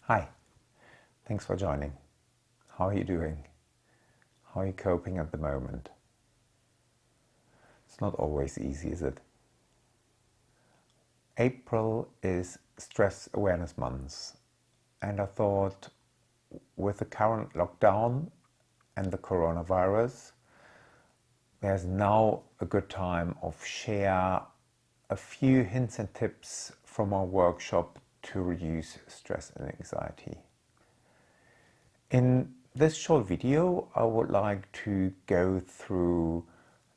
Hi, thanks for joining. How are you doing? How are you coping at the moment? It's not always easy, is it? April is Stress Awareness Month, and I thought with the current lockdown and the coronavirus, there's now a good time of share a few hints and tips from our workshop to reduce stress and anxiety. In this short video, I would like to go through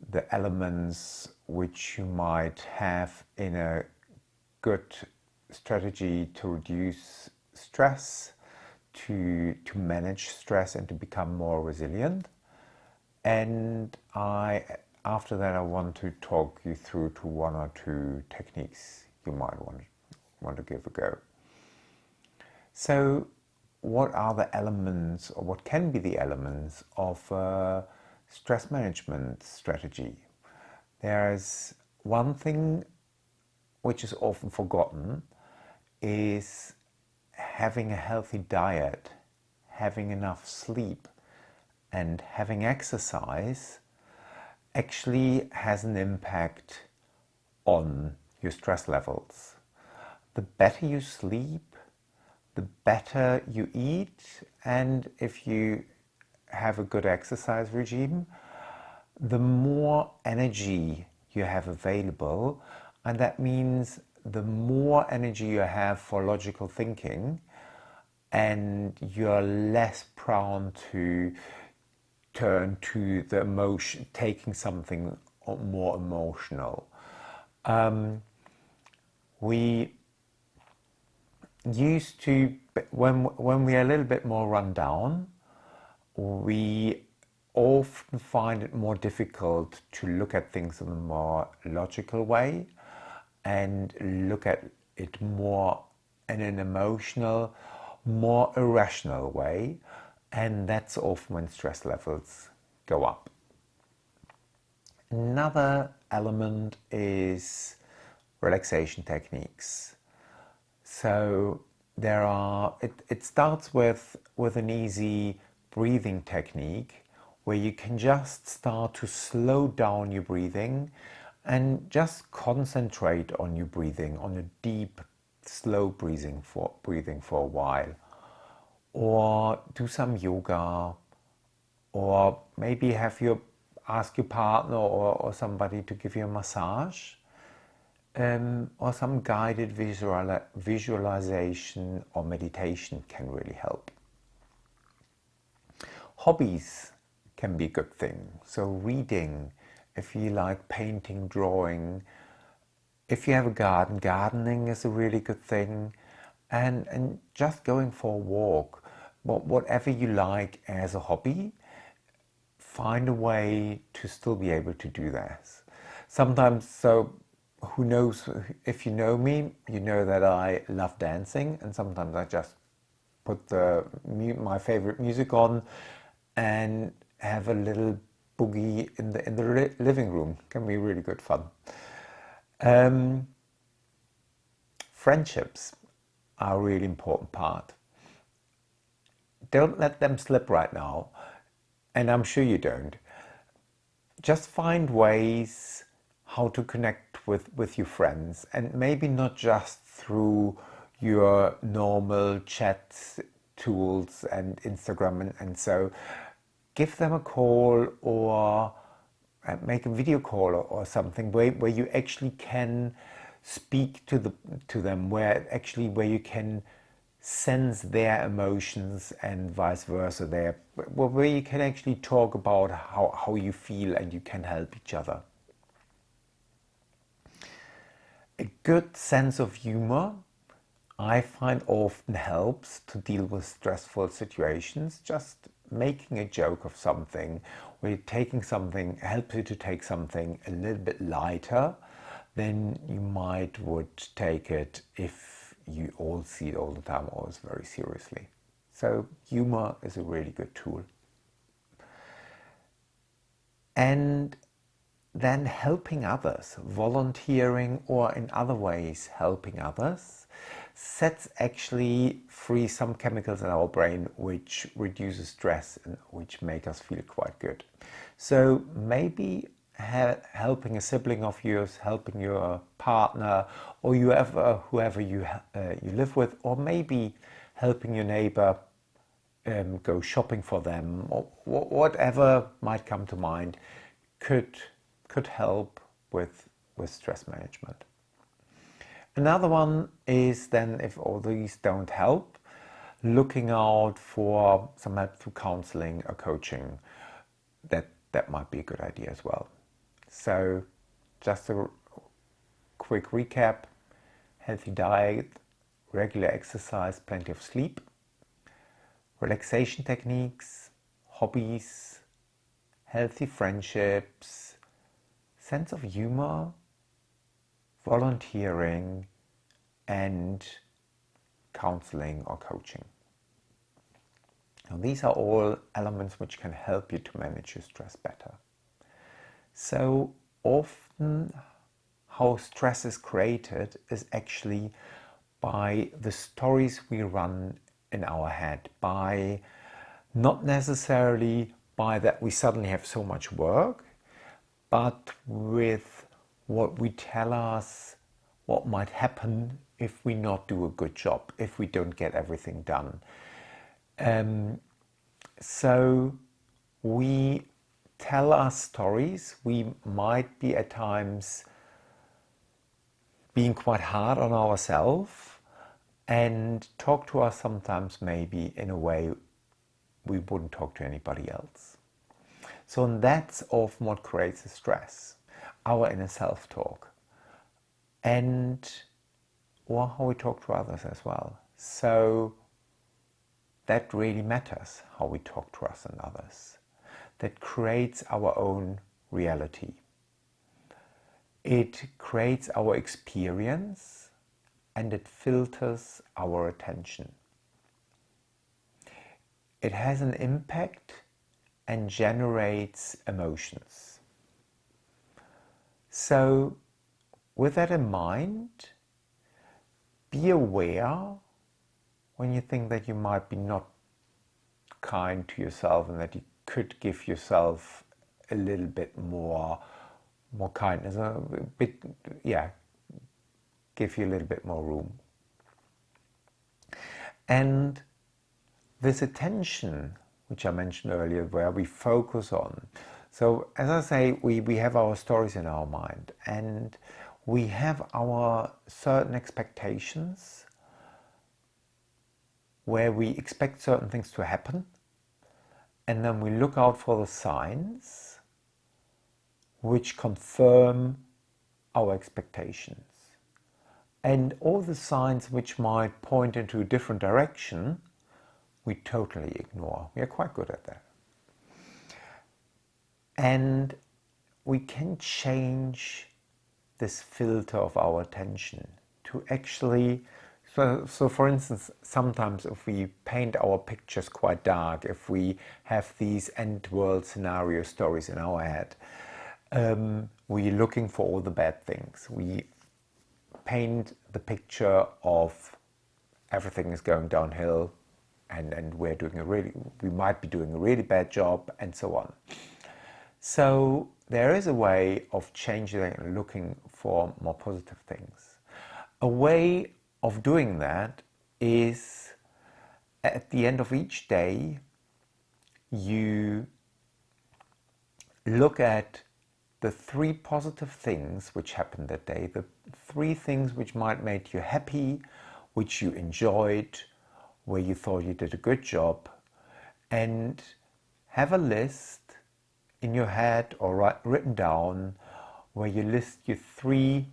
the elements which you might have in a good strategy to reduce stress, to manage stress and to become more resilient. And after that, I want to talk you through to one or two techniques you might want to give a go. So what are the elements, or what can be the elements of a stress management strategy? There's one thing which is often forgotten, is having a healthy diet, having enough sleep, and having exercise actually has an impact on your stress levels. The better you sleep, the better you eat, and if you have a good exercise regime, the more energy you have available, and that means the more energy you have for logical thinking, and you're less prone to turn to the emotion, taking something more emotional. We used to, when we are a little bit more run down, we often find it more difficult to look at things in a more logical way and look at it more in an emotional, more irrational way, and that's often when stress levels go up. Another element is relaxation techniques. So it starts with an easy breathing technique where you can just start to slow down your breathing and just concentrate on your breathing, on a deep, slow breathing for a while. Or do some yoga, or maybe ask your partner or somebody to give you a massage. Or some guided visualization or meditation can really help. Hobbies can be a good thing. So reading, if you like painting, drawing, if you have a garden, gardening is a really good thing. And just going for a walk, whatever you like as a hobby, find a way to still be able to do that. Sometimes, so who knows, if you know me, you know that I love dancing, and sometimes I just put my favorite music on and have a little boogie in the living room. Can be really good fun. Friendships are a really important part. Don't let them slip right now, and I'm sure you don't. Just find ways how to connect with your friends, and maybe not just through your normal chat tools and Instagram, and so give them a call, or make a video call or something where you actually can speak to them, where you can sense their emotions and vice versa, where you can actually talk about how you feel and you can help each other. A good sense of humor, I find, often helps to deal with stressful situations. Just making a joke of something, where you're taking something, helps you to take something a little bit lighter than you would take it if you all see it all the time, always very seriously. So humor is a really good tool. And then helping others, volunteering, or in other ways helping others. sets actually free some chemicals in our brain which reduces stress and which make us feel quite good. So maybe helping a sibling of yours, helping your partner, or whoever you live with, or maybe helping your neighbor go shopping for them, or whatever might come to mind, could help with stress management. Another one is then, if all these don't help, looking out for some help through counseling or coaching. That might be a good idea as well. So just a quick recap: healthy diet, regular exercise, plenty of sleep, relaxation techniques, hobbies, healthy friendships, sense of humor, volunteering, and counseling or coaching. Now, these are all elements which can help you to manage your stress better. So often how stress is created is actually by the stories we run in our head, by not necessarily by that we suddenly have so much work, but with what we tell us what might happen if we not do a good job, if we don't get everything done. So we tell us stories. We might be at times being quite hard on ourselves and talk to us sometimes maybe in a way we wouldn't talk to anybody else. So that's often what creates the stress, our inner self-talk, and or how we talk to others as well. So that really matters, how we talk to us and others. That creates our own reality. It creates our experience and it filters our attention. It has an impact and generates emotions. So with that in mind, be aware when you think that you might be not kind to yourself and that you could give yourself a little bit more kindness, a bit, give you a little bit more room. And this attention, which I mentioned earlier, where we focus on. So as I say, we have our stories in our mind and we have our certain expectations where we expect certain things to happen, and then we look out for the signs which confirm our expectations. And all the signs which might point into a different direction, we totally ignore. We are quite good at that. And we can change this filter of our attention to actually, so for instance, sometimes if we paint our pictures quite dark, if we have these end world scenario stories in our head, we're looking for all the bad things. We paint the picture of everything is going downhill and we might be doing a really bad job and so on. So there is a way of changing and looking for more positive things. A way of doing that is at the end of each day, you look at the 3 positive things which happened that day, the 3 things which might make you happy, which you enjoyed, where you thought you did a good job, and have a list in your head or written down where you list your 3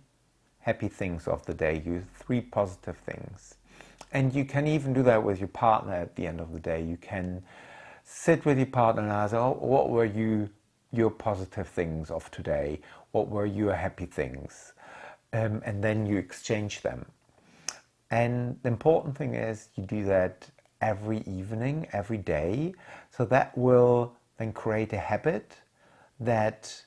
happy things of the day, your 3 positive things. And you can even do that with your partner at the end of the day. You can sit with your partner and ask, oh, what were your positive things of today? What were your happy things? And then you exchange them. And the important thing is you do that every evening, every day. So that will then create a habit that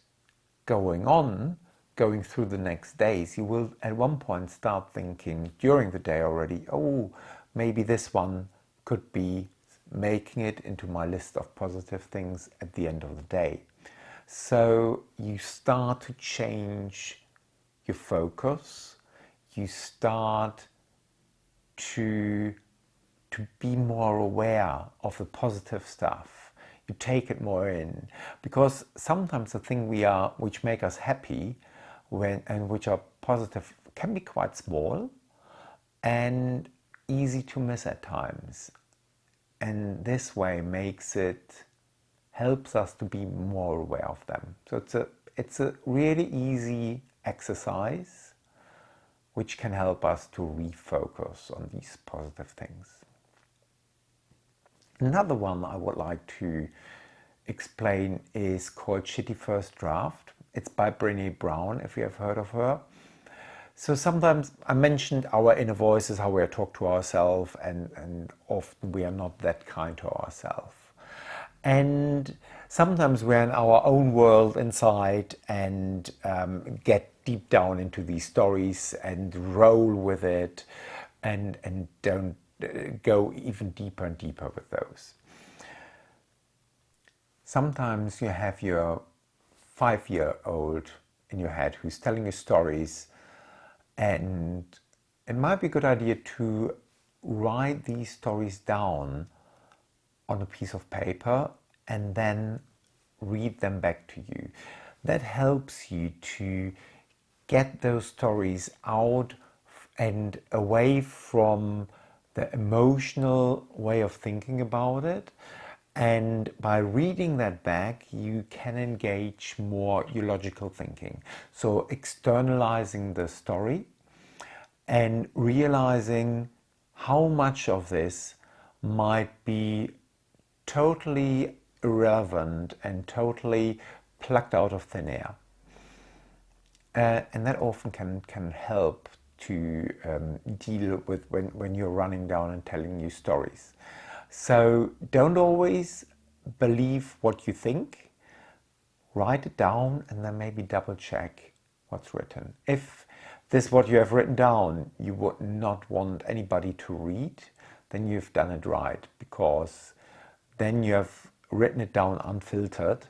going on going through the next days, you will at one point start thinking during the day already, oh, maybe this one could be making it into my list of positive things at the end of the day. So you start to change your focus, you start to be more aware of the positive stuff. You take it more in, because sometimes the thing which make us happy and which are positive can be quite small and easy to miss at times. And this way helps us to be more aware of them. So it's a really easy exercise which can help us to refocus on these positive things. Another one I would like to explain is called Shitty First Draft. It's by Brené Brown, if you have heard of her. So sometimes I mentioned our inner voices, how we talk to ourselves, and often we are not that kind to ourselves. And sometimes we're in our own world inside and get deep down into these stories and roll with it and don't go even deeper and deeper with those. Sometimes you have your 5-year-old in your head who's telling you stories, and it might be a good idea to write these stories down on a piece of paper and then read them back to you. That helps you to get those stories out and away from the emotional way of thinking about it. And by reading that back, you can engage more your logical thinking. So externalizing the story and realizing how much of this might be totally irrelevant and totally plucked out of thin air. And that often can help to deal with when you're running down and telling you stories. So don't always believe what you think. Write it down and then maybe double check what's written. If this what you have written down you would not want anybody to read, then you've done it right, because then you have written it down unfiltered,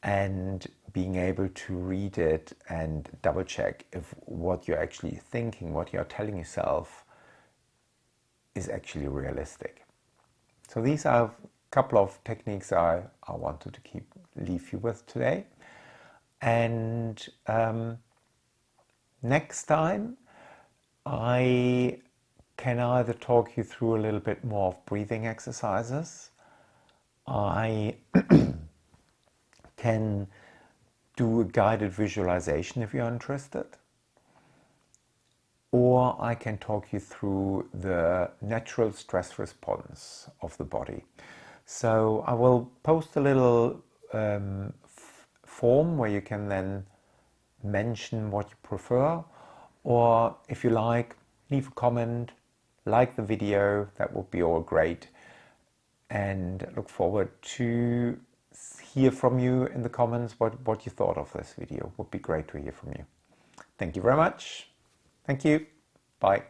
and being able to read it and double check if what you're actually thinking, what you're telling yourself is actually realistic. So these are a couple of techniques I wanted to leave you with today. And next time I can either talk you through a little bit more of breathing exercises. I can do a guided visualization if you're interested. Or I can talk you through the natural stress response of the body. So I will post a little form where you can then mention what you prefer, or if you like, leave a comment, like the video, that would be all great. And look forward to hear from you in the comments what you thought of this video. Would be great to hear from you. Thank you very much. Thank you. Bye.